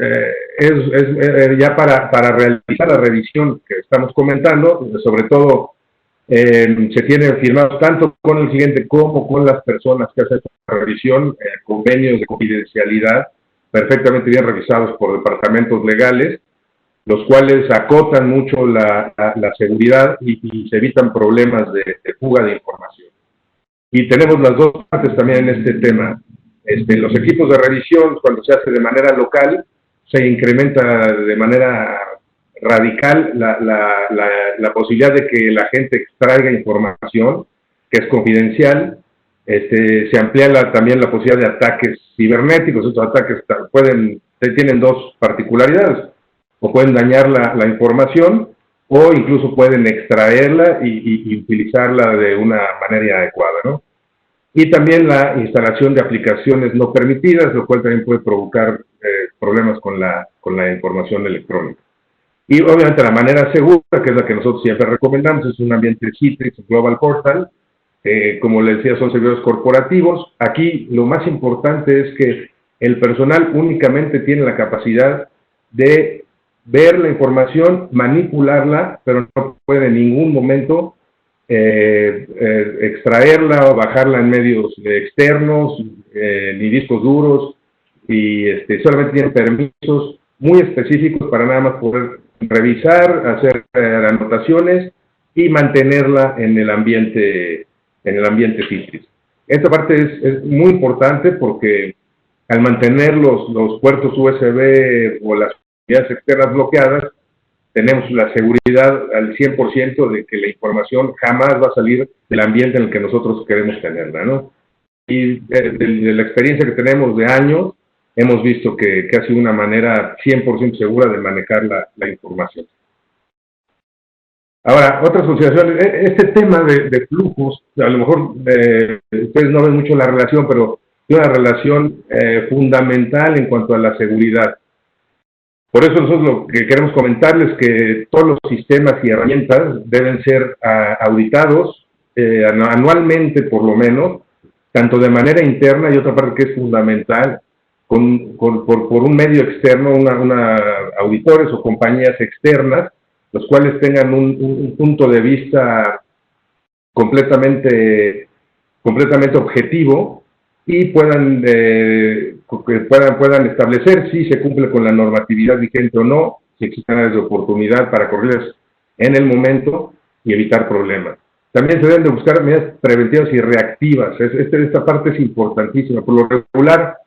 ya para realizar la revisión que estamos comentando, sobre todo se tienen firmados tanto con el cliente como con las personas que hacen la revisión, convenios de confidencialidad perfectamente bien revisados por departamentos legales, los cuales acotan mucho la seguridad y se evitan problemas de fuga de información. Y tenemos las dos partes también en este tema. Los equipos de revisión, cuando se hace de manera local, se incrementa de manera radical la posibilidad de que la gente extraiga información que es confidencial. Se amplía también la posibilidad de ataques cibernéticos. Estos ataques tienen dos particularidades: o pueden dañar la información, o incluso pueden extraerla y utilizarla de una manera adecuada, ¿no? Y también la instalación de aplicaciones no permitidas, lo cual también puede provocar problemas con la información electrónica. Y obviamente la manera segura, que es la que nosotros siempre recomendamos, es un ambiente Citrix Global Portal. Como les decía, son servidores corporativos. Aquí lo más importante es que el personal únicamente tiene la capacidad de ver la información, manipularla, pero no puede en ningún momento extraerla o bajarla en medios externos, ni discos duros, y solamente tienen permisos muy específicos para nada más poder revisar, hacer anotaciones y mantenerla en el ambiente Citrix. Esta parte es muy importante porque al mantener los puertos USB o las unidades externas bloqueadas, tenemos la seguridad al 100% de que la información jamás va a salir del ambiente en el que nosotros queremos tenerla, ¿no? Y de la experiencia que tenemos de años, hemos visto que ha sido una manera 100% segura de manejar la información. Ahora, otras consideraciones. Este tema de flujos, a lo mejor ustedes no ven mucho la relación, pero es una relación fundamental en cuanto a la seguridad. Por eso nosotros lo que queremos comentarles es que todos los sistemas y herramientas deben ser auditados anualmente por lo menos, tanto de manera interna y otra parte que es fundamental, por un medio externo, auditores o compañías externas, los cuales tengan un punto de vista completamente objetivo y puedan establecer si se cumple con la normatividad vigente o no, si existen áreas de oportunidad para corregirlas en el momento y evitar problemas. También se deben de buscar medidas preventivas y reactivas. Esta parte es importantísima. Por lo regular,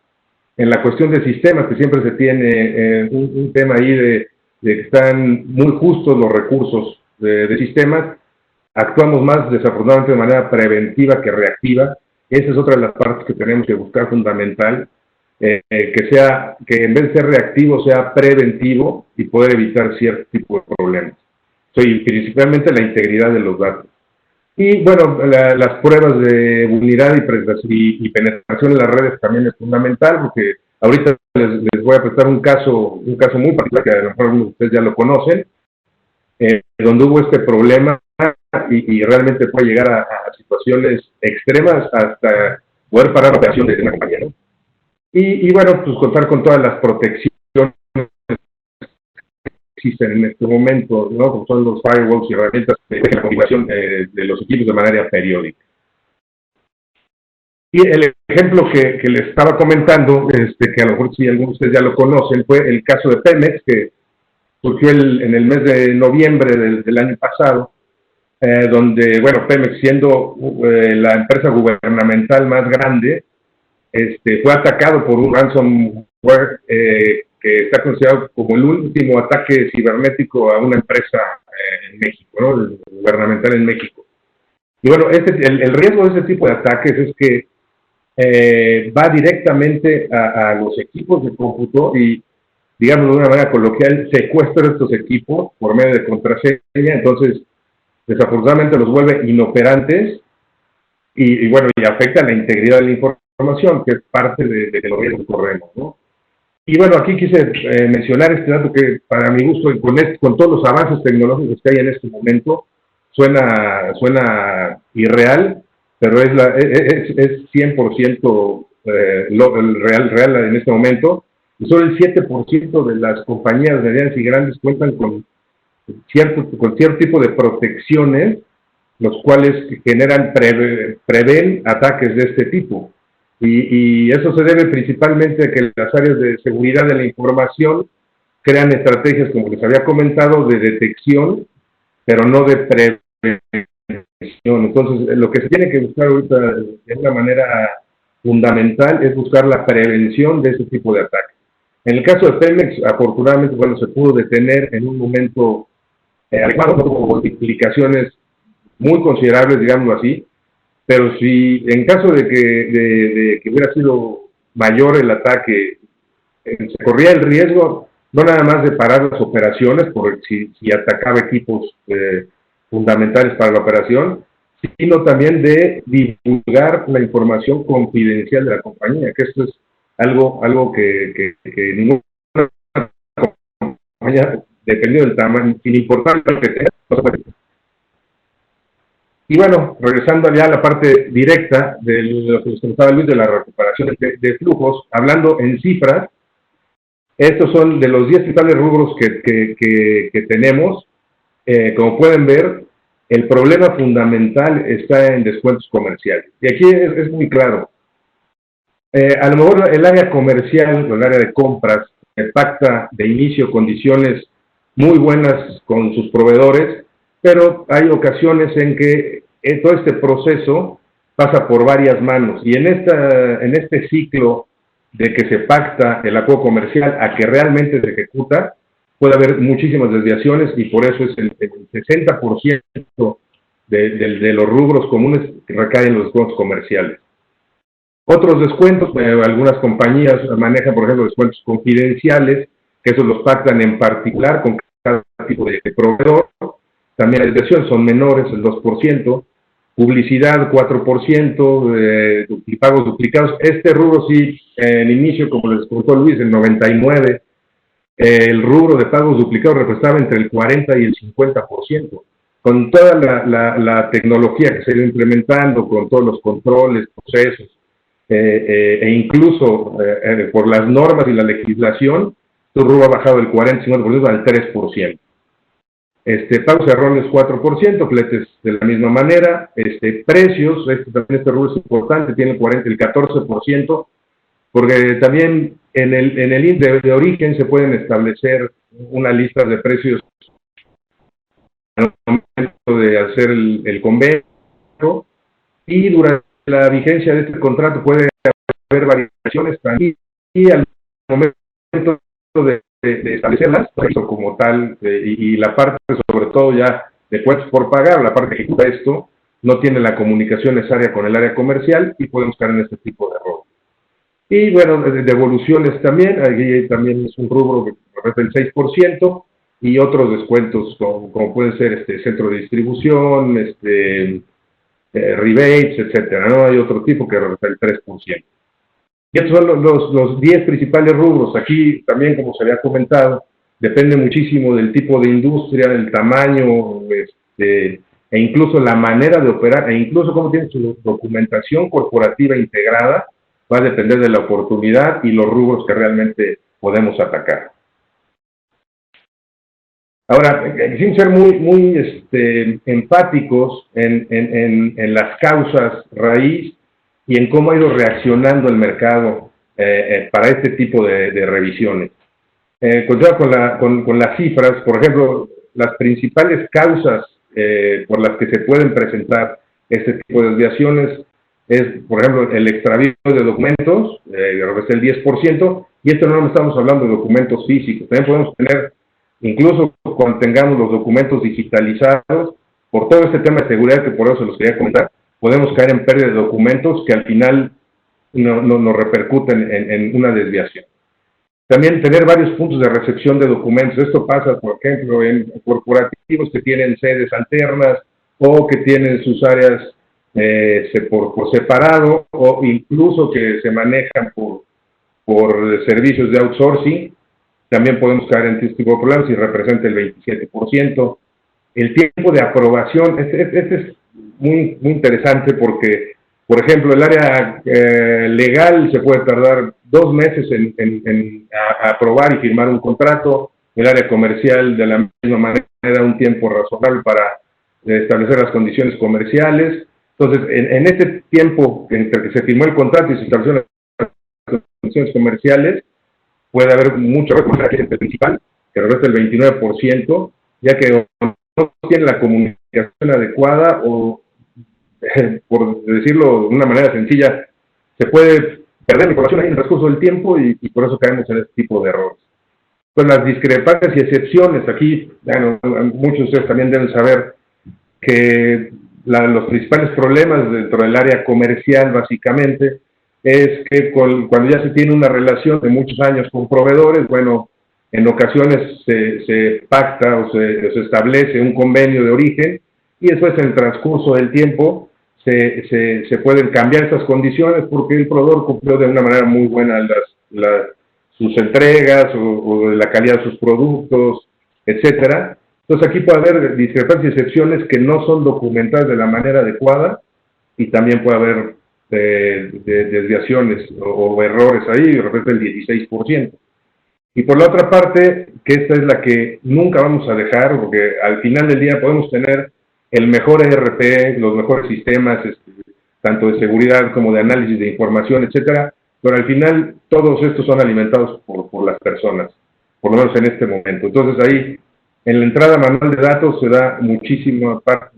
en la cuestión de sistemas, que siempre se tiene un tema ahí de que están muy justos los recursos de sistemas, actuamos más desafortunadamente de manera preventiva que reactiva. Esa es otra de las partes que tenemos que buscar fundamental, que en vez de ser reactivo sea preventivo y poder evitar cierto tipo de problemas. Y principalmente la integridad de los datos. Y bueno, las pruebas de vulnerabilidad y penetración en las redes también es fundamental, porque ahorita les voy a prestar un caso muy particular, que a lo mejor algunos de ustedes ya lo conocen, donde hubo este problema y realmente puede llegar a situaciones extremas hasta poder parar la operación de una compañía, ¿no? Y bueno, pues contar con todas las protecciones que existen en este momento, ¿no? Como son los firewalls y herramientas de la configuración de los equipos de manera periódica. Y el ejemplo que les estaba comentando, que a lo mejor si algunos de ustedes ya lo conocen, fue el caso de Pemex, que surgió en el mes de noviembre del año pasado, donde, bueno, Pemex, siendo la empresa gubernamental más grande, fue atacado por un ransomware que está considerado como el último ataque cibernético a una empresa en México, ¿no? Gubernamental en México. Y bueno, el riesgo de ese tipo de ataques es que va directamente a los equipos de cómputo y, digamos de una manera coloquial, secuestra estos equipos por medio de contraseña. Entonces, desafortunadamente los vuelve inoperantes y bueno, y afecta la integridad de la información, que es parte de los riesgos que corremos, ¿no? Y bueno, aquí quise mencionar este dato que para mi gusto, con todos los avances tecnológicos que hay en este momento, suena irreal, pero es 100% real en este momento. Y solo el 7% de las compañías medianas y grandes cuentan con cierto tipo de protecciones, los cuales prevén ataques de este tipo. Y eso se debe principalmente a que las áreas de seguridad de la información crean estrategias, como les había comentado, de detección, pero no de prevención. Entonces, lo que se tiene que buscar ahorita de una manera fundamental es buscar la prevención de ese tipo de ataques. En el caso de Pemex, afortunadamente, bueno, se pudo detener en un momento adecuado, no tuvo implicaciones muy considerables, digámoslo así, pero si en caso de que hubiera sido mayor el ataque, se corría el riesgo no nada más de parar las operaciones, porque si atacaba equipos fundamentales para la operación, sino también de divulgar la información confidencial de la compañía, que esto es algo que ninguna compañía, dependiendo del tamaño, sin importar lo que tenga, no se puede. Y bueno, regresando ya a la parte directa de lo que les comentaba Luis de la recuperación de flujos, hablando en cifras, Estos son de los 10 principales rubros que tenemos. Como pueden ver, el problema fundamental está en descuentos comerciales. Y aquí es muy claro. A lo mejor el área comercial o el área de compras pacta de inicio condiciones muy buenas con sus proveedores, pero hay ocasiones en que todo este proceso pasa por varias manos. Y en este ciclo de que se pacta el acuerdo comercial a que realmente se ejecuta, puede haber muchísimas desviaciones y por eso es el 60% de los rubros comunes que recaen en los descuentos comerciales. Otros descuentos, algunas compañías manejan, por ejemplo, descuentos confidenciales, que esos los pactan en particular con cada tipo de proveedor. También las desviaciones son menores, el 2%. Publicidad, 4%, y pagos duplicados. Este rubro sí, en inicio, como les contó Luis, en 99, el rubro de pagos duplicados representaba entre el 40 y el 50%. Con toda la tecnología que se ha ido implementando, con todos los controles, procesos, e incluso por las normas y la legislación, tu rubro ha bajado del 40-50% al 3%. Pagos y errores 4%, fletes de la misma manera, precios, también este rubro es importante, tiene el 14%, porque también en el índice de origen se pueden establecer una lista de precios al momento de hacer el convenio, y durante la vigencia de este contrato puede haber variaciones también, y al momento de establecerlas como tal, y la parte sobre todo ya de cuentas por pagar, la parte que ejecuta esto, no tiene la comunicación necesaria con el área comercial y podemos caer en este tipo de error. Y bueno, devoluciones también, aquí también es un rubro que representa el 6%, y otros descuentos como pueden ser centro de distribución, rebates, etcétera, ¿no? Hay otro tipo que representa el 3%. Y estos son los 10 principales rubros. Aquí también, como se había comentado, depende muchísimo del tipo de industria, del tamaño, e incluso la manera de operar, e incluso cómo tiene su documentación corporativa integrada, va a depender de la oportunidad y los rubros que realmente podemos atacar. Ahora, sin ser muy empáticos en las causas raíz y en cómo ha ido reaccionando el mercado para este tipo de revisiones. Con las cifras, por ejemplo, las principales causas por las que se pueden presentar este tipo de desviaciones es, por ejemplo, el extravío de documentos, que es el 10%, y esto no estamos hablando de documentos físicos, también podemos tener, incluso cuando tengamos los documentos digitalizados, por todo este tema de seguridad que por eso se los quería comentar, podemos caer en pérdida de documentos que al final nos repercuten en una desviación. También tener varios puntos de recepción de documentos. Esto pasa, por ejemplo, en corporativos que tienen sedes alternas o que tienen sus áreas por separado, o incluso que se manejan por servicios de outsourcing. También podemos caer en este tipo de problemas y representa el 27%. El tiempo de aprobación, este es muy interesante porque, por ejemplo, el área legal se puede tardar 2 meses en aprobar y firmar un contrato, el área comercial de la misma manera un tiempo razonable para establecer las condiciones comerciales. Entonces, en este tiempo entre que se firmó el contrato y se establecieron las condiciones comerciales, puede haber mucho recurso aquí el principal, que representa el 29%, ya que no tiene la comunicación adecuada o, por decirlo de una manera sencilla, se puede perder la información ahí en el transcurso del tiempo y por eso caemos en este tipo de errores. Pues las discrepancias y excepciones, aquí, bueno, muchos de ustedes también deben saber que los principales problemas dentro del área comercial, básicamente, es que cuando ya se tiene una relación de muchos años con proveedores, bueno, en ocasiones se pacta o se establece un convenio de origen y después en el transcurso del tiempo se pueden cambiar estas condiciones porque el proveedor cumplió de una manera muy buena sus entregas o de la calidad de sus productos, etcétera. Entonces aquí puede haber discrepancias y excepciones que no son documentadas de la manera adecuada y también puede haber desviaciones o errores ahí, representa el 16%. Y por la otra parte, que esta es la que nunca vamos a dejar, porque al final del día podemos tener el mejor ERP, los mejores sistemas, tanto de seguridad como de análisis de información, etcétera, pero al final todos estos son alimentados por las personas, por lo menos en este momento. Entonces ahí, en la entrada manual de datos se da muchísima parte,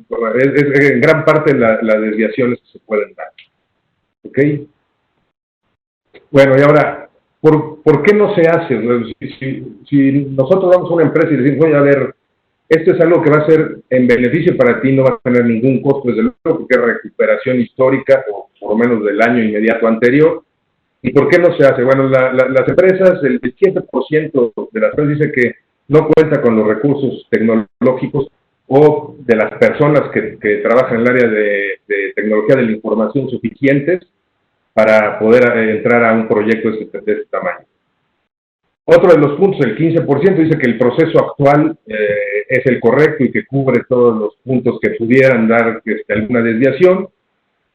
es en gran parte las desviaciones que se pueden dar. ¿Ok? Bueno, y ahora, ¿por qué no se hace? Si nosotros vamos a una empresa y decimos, oye, a ver, esto es algo que va a ser en beneficio para ti, no va a tener ningún costo, desde luego, porque es recuperación histórica, o por lo menos del año inmediato anterior. ¿Y por qué no se hace? Bueno, las empresas, el 7% de las empresas dice que no cuenta con los recursos tecnológicos o de las personas que trabajan en el área de tecnología de la información suficientes para poder entrar a un proyecto de este tamaño. Otro de los puntos, el 15%, dice que el proceso actual es el correcto y que cubre todos los puntos que pudieran dar alguna desviación.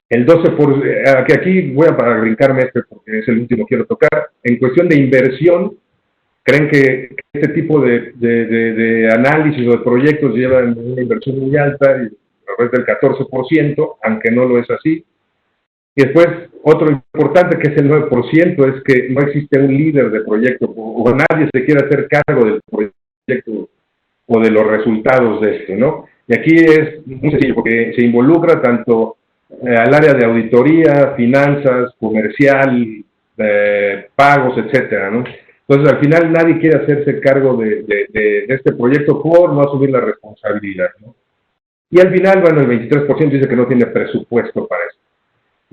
El 12%, que aquí voy a brincarme porque es el último que quiero tocar. En cuestión de inversión, creen que este tipo de análisis o de proyectos llevan una inversión muy alta, y alrededor del 14%, aunque no lo es así. Y después, otro importante, que es el 9%, es que no existe un líder de proyecto, o nadie se quiere hacer cargo del proyecto o de los resultados de esto, ¿no? Y aquí es muy sencillo, porque se involucra tanto al área de auditoría, finanzas, comercial, pagos, etcétera, ¿no? Entonces, al final, nadie quiere hacerse cargo de este proyecto por no asumir la responsabilidad, ¿no? Y al final, bueno, el 23% dice que no tiene presupuesto para eso.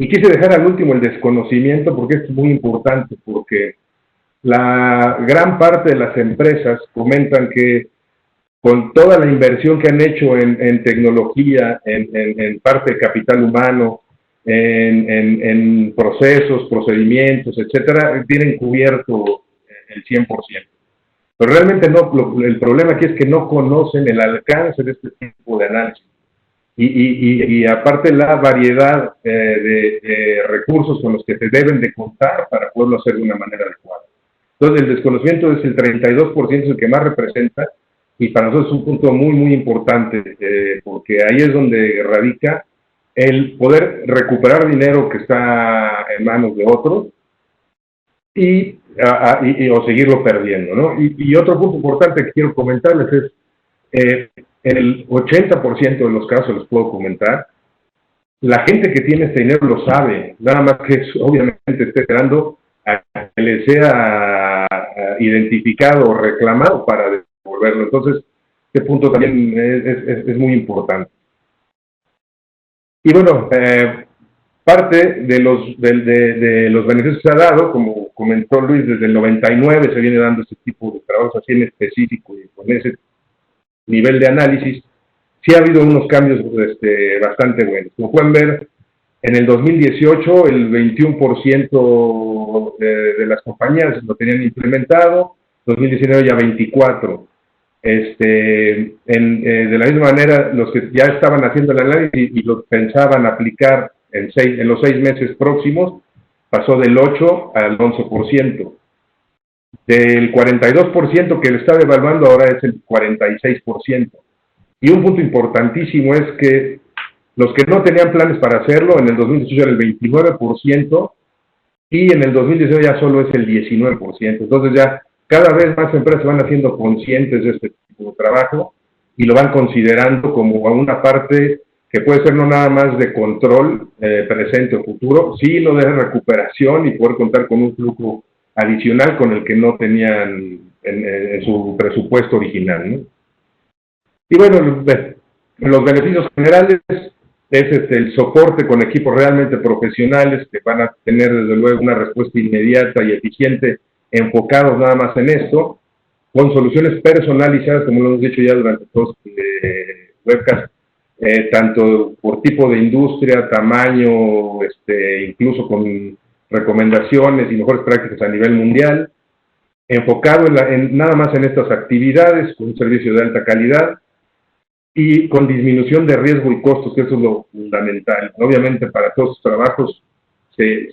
Y quise dejar al último el desconocimiento, porque esto es muy importante, porque la gran parte de las empresas comentan que con toda la inversión que han hecho en tecnología, en parte de capital humano, en procesos, procedimientos, etcétera, tienen cubierto el 100%. Pero realmente no, el problema aquí es que no conocen el alcance de este tipo de análisis. Y aparte la variedad de recursos con los que se deben de contar para poderlo hacer de una manera adecuada. Entonces el desconocimiento es el 32%, es el que más representa, y para nosotros es un punto muy, muy importante, porque ahí es donde radica el poder recuperar dinero que está en manos de otros o seguirlo perdiendo, ¿no? Y otro punto importante que quiero comentarles es, en el 80% de los casos, les puedo comentar, la gente que tiene este dinero lo sabe, nada más que obviamente esté esperando a que le sea identificado o reclamado para devolverlo. Entonces, este punto también es muy importante. Y bueno, parte de los beneficios que se ha dado, como comentó Luis, desde el 99 se viene dando este tipo de trabajos así en específico y con ese nivel de análisis. Sí ha habido unos cambios bastante buenos. Como pueden ver, en el 2018 el 21% de las compañías lo tenían implementado, 2019 ya 24%. De la misma manera, los que ya estaban haciendo el análisis y lo pensaban aplicar en los 6 meses próximos, pasó del 8 al 11%. Del 42% que le estaba evaluando, ahora es el 46%. Y un punto importantísimo es que los que no tenían planes para hacerlo, en el 2018 era el 29%, y en el 2019 ya solo es el 19%. Entonces ya cada vez más empresas van haciendo conscientes de este tipo de trabajo y lo van considerando como una parte que puede ser no nada más de control presente o futuro, sino de recuperación y poder contar con un flujo adicional con el que no tenían en su presupuesto original, ¿no? Y bueno, los beneficios generales es el soporte con equipos realmente profesionales que van a tener desde luego una respuesta inmediata y eficiente, enfocados nada más en esto, con soluciones personalizadas, como lo hemos dicho ya durante todos los webcasts, tanto por tipo de industria, tamaño, incluso con recomendaciones y mejores prácticas a nivel mundial, enfocado nada más en estas actividades, con un servicio de alta calidad y con disminución de riesgo y costos, que eso es lo fundamental. Obviamente para todos los trabajos se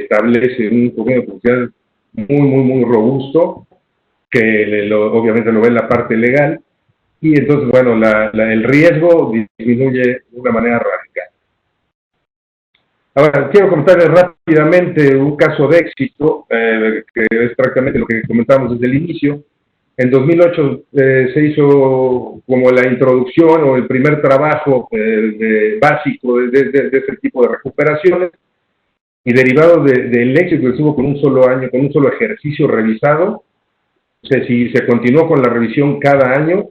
establece un convenio comercial muy, muy, muy robusto, que obviamente lo ve en la parte legal, y entonces, bueno, el riesgo disminuye de una manera radical. Ahora, quiero comentarles rápidamente un caso de éxito, que es prácticamente lo que comentábamos desde el inicio. En 2008 se hizo como la introducción o el primer trabajo básico de este tipo de recuperaciones, y derivado del éxito que tuvo con un solo año, con un solo ejercicio revisado, se continuó con la revisión cada año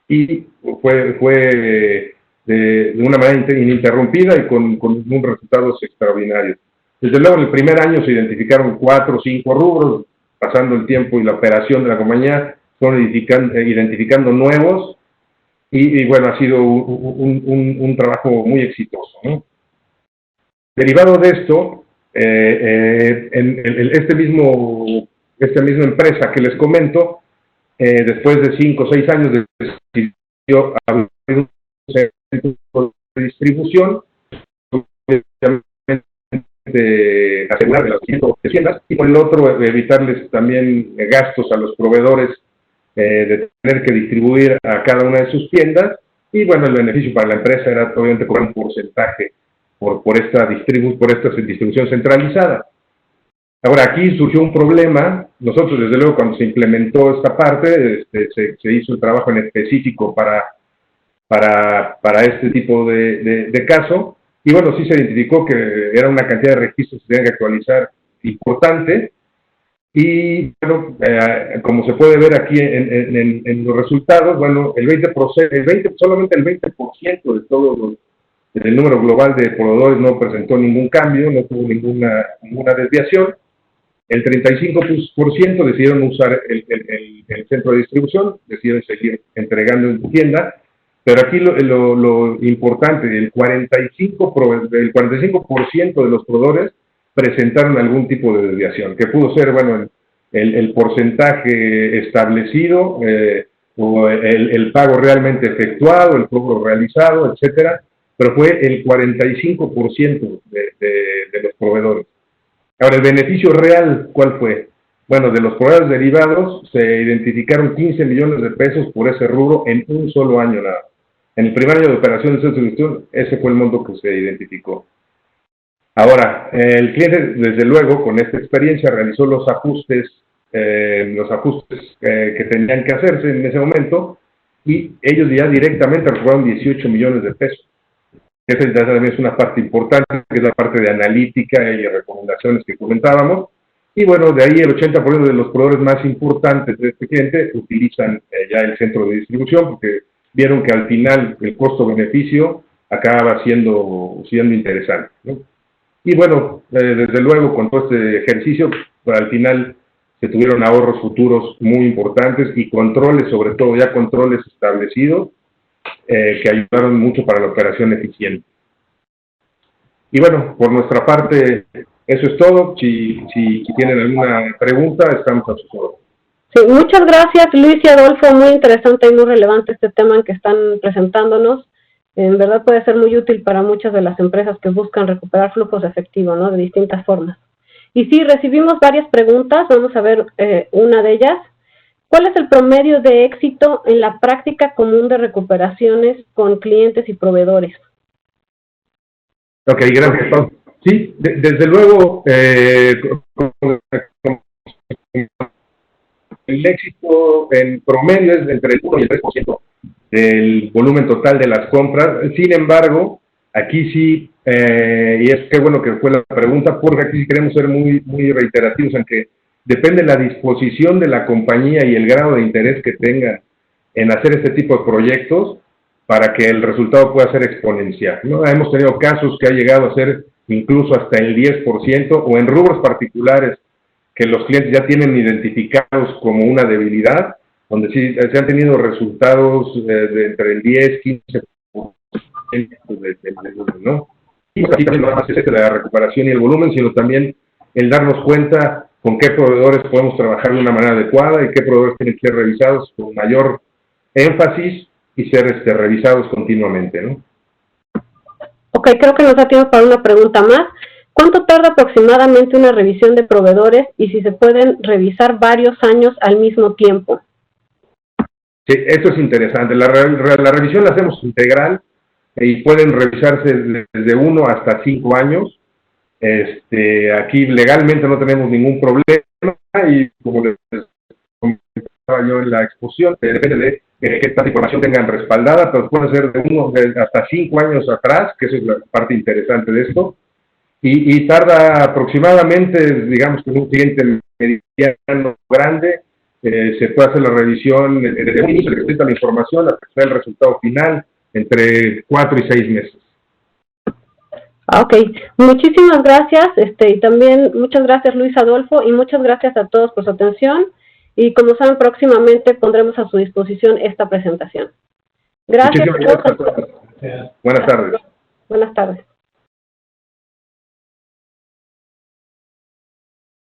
y fue de una manera ininterrumpida y con unos resultados extraordinarios. Desde luego, en el primer año se identificaron 4 o 5 rubros, pasando el tiempo y la operación de la compañía, fueron identificando nuevos, y bueno, ha sido un trabajo muy exitoso, ¿no? Derivado de esto, esta misma empresa que les comento, después de 5 o 6 años decidió abrir un centro de distribución, asegurar de las tiendas, y por el otro evitarles también gastos a los proveedores de tener que distribuir a cada una de sus tiendas, y bueno, el beneficio para la empresa era obviamente cobrar un porcentaje por esta distribución centralizada. Ahora, aquí surgió un problema. Nosotros, desde luego, cuando se implementó esta parte, se hizo el trabajo en específico para este tipo de caso, y bueno, sí se identificó que era una cantidad de registros que se tenían que actualizar importante, y bueno, como se puede ver aquí en los resultados, bueno, solamente el 20% de todo el número global de proveedores no presentó ningún cambio, no tuvo ninguna desviación. El 35% decidieron usar el centro de distribución, decidieron seguir entregando en tienda, pero aquí lo importante, el 45% de los proveedores presentaron algún tipo de desviación, que pudo ser, bueno, el porcentaje establecido, o el pago realmente efectuado, el cobro realizado, etcétera, pero fue el 45% de los proveedores. Ahora, el beneficio real, ¿cuál fue? Bueno, de los proveedores derivados se identificaron 15 millones de pesos por ese rubro en un solo año nada. En el primer año de operación de centro de distribución, ese fue el monto que se identificó. Ahora, el cliente, desde luego, con esta experiencia, realizó los ajustes que tenían que hacerse en ese momento, y ellos ya directamente recuperaron 18 millones de pesos. Esa también es una parte importante, que es la parte de analítica y recomendaciones que comentábamos. Y bueno, de ahí el 80% de los proveedores más importantes de este cliente utilizan ya el centro de distribución, porque vieron que al final el costo-beneficio acaba siendo interesante, ¿no? Y bueno, desde luego, con todo este ejercicio, pues, al final se tuvieron ahorros futuros muy importantes y controles, sobre todo ya controles establecidos, que ayudaron mucho para la operación eficiente. Y bueno, por nuestra parte, eso es todo. Si tienen alguna pregunta, estamos a sus órdenes. Sí, muchas gracias, Luis y Adolfo. Muy interesante y muy relevante este tema en que están presentándonos. En verdad puede ser muy útil para muchas de las empresas que buscan recuperar flujos efectivos, ¿no?, de distintas formas. Y sí, recibimos varias preguntas. Vamos a ver una de ellas. ¿Cuál es el promedio de éxito en la práctica común de recuperaciones con clientes y proveedores? Ok, gracias, Pau. Sí, desde luego, el éxito en promedio es entre el 1 y el 3% del volumen total de las compras. Sin embargo, aquí sí, y es que bueno que fue la pregunta, porque aquí sí queremos ser muy, muy reiterativos en que depende de la disposición de la compañía y el grado de interés que tenga en hacer este tipo de proyectos para que el resultado pueda ser exponencial, ¿no? Hemos tenido casos que ha llegado a ser incluso hasta el 10%, o en rubros particulares que los clientes ya tienen identificados como una debilidad, donde sí se han tenido resultados de entre el 10, 15%, ¿no? Y aquí también no nada más es de la recuperación y el volumen, sino también el darnos cuenta con qué proveedores podemos trabajar de una manera adecuada y qué proveedores tienen que ser revisados con mayor énfasis y ser revisados continuamente, ¿no? Ok, creo que nos da tiempo para una pregunta más. ¿Cuánto tarda aproximadamente una revisión de proveedores y si se pueden revisar varios años al mismo tiempo? Sí, esto es interesante. La revisión la hacemos integral y pueden revisarse desde 1 hasta 5 años. Aquí legalmente no tenemos ningún problema y como les comentaba yo en la exposición, depende de qué tanta información tengan respaldada, pero puede ser de 1 hasta 5 años atrás, que esa es la parte interesante de esto. Y tarda aproximadamente, digamos que en un cliente mediano grande, se puede hacer la revisión desde un inicio, que presenta la información hasta que sea el resultado final, entre 4 y 6 meses. Ok, muchísimas gracias, y también muchas gracias Luis Adolfo, y muchas gracias a todos por su atención, y como saben, próximamente pondremos a su disposición esta presentación. Gracias. Muchísimas gracias. Buenas tardes. Buenas tardes.